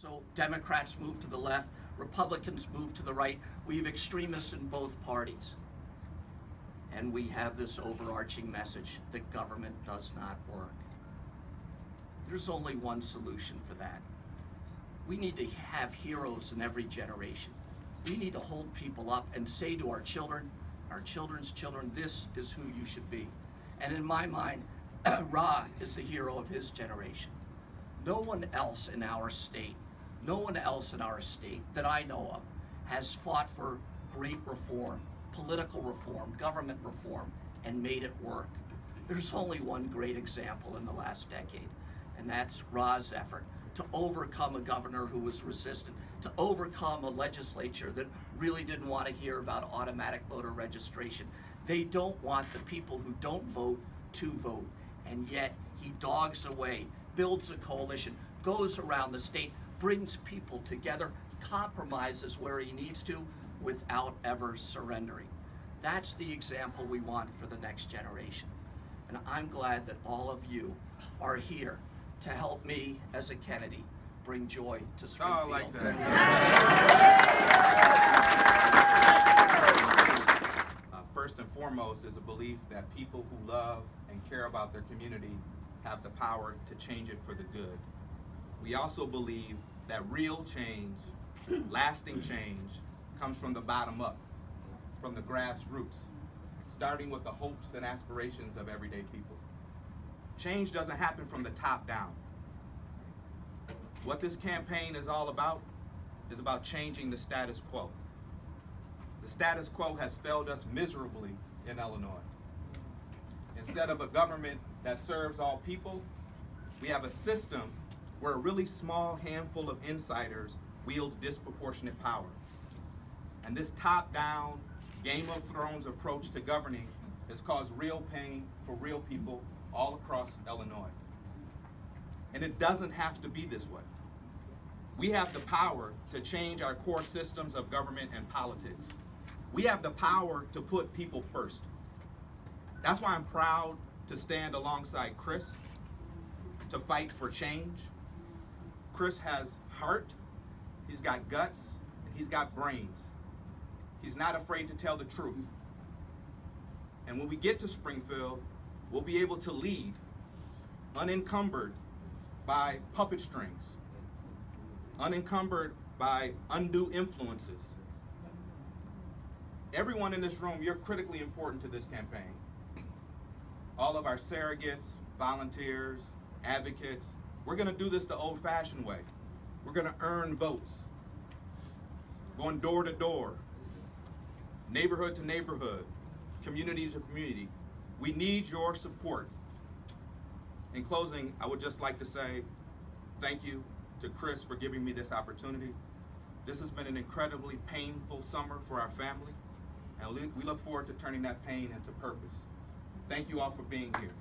So Democrats move to the left, Republicans move to the right. We have extremists in both parties. And we have this overarching message that government does not work. There's only one solution for that. We need to have heroes in every generation. We need to hold people up and say to our children, our children's children, this is who you should be. And in my mind, Ra is the hero of his generation. No one else in our state, no one else in our state that I know of has fought for great reform, political reform, government reform, and made it work. There's only one great example in the last decade, and that's Ra's effort to overcome a governor who was resistant, to overcome a legislature that really didn't want to hear about automatic voter registration. They don't want the people who don't vote to vote, and yet he dogs away, builds a coalition, goes around the state, brings people together, compromises where he needs to without ever surrendering. That's the example we want for the next generation. And I'm glad that all of you are here to help me as a Kennedy bring joy to Springfield. Oh, I like that. First and foremost is a belief that people who love and care about their community have the power to change it for the good. We also believe that real change, lasting change, comes from the bottom up, from the grassroots, starting with the hopes and aspirations of everyday people. Change doesn't happen from the top down. What this campaign is all about is about changing the status quo. The status quo has failed us miserably in Illinois. Instead of a government that serves all people, we have a system where a really small handful of insiders wield disproportionate power. And this top-down, Game of Thrones approach to governing has caused real pain for real people all across Illinois. And it doesn't have to be this way. We have the power to change our core systems of government and politics. We have the power to put people first. That's why I'm proud to stand alongside Chris to fight for change. Chris has heart, he's got guts, and he's got brains. He's not afraid to tell the truth. And when we get to Springfield, we'll be able to lead unencumbered by puppet strings, unencumbered by undue influences. Everyone in this room, you're critically important to this campaign. All of our surrogates, volunteers, advocates, we're gonna do this the old-fashioned way. We're gonna earn votes, going door to door, neighborhood to neighborhood, community to community. We need your support. In closing, I would just like to say thank you to Chris for giving me this opportunity. This has been an incredibly painful summer for our family, and we look forward to turning that pain into purpose. Thank you all for being here.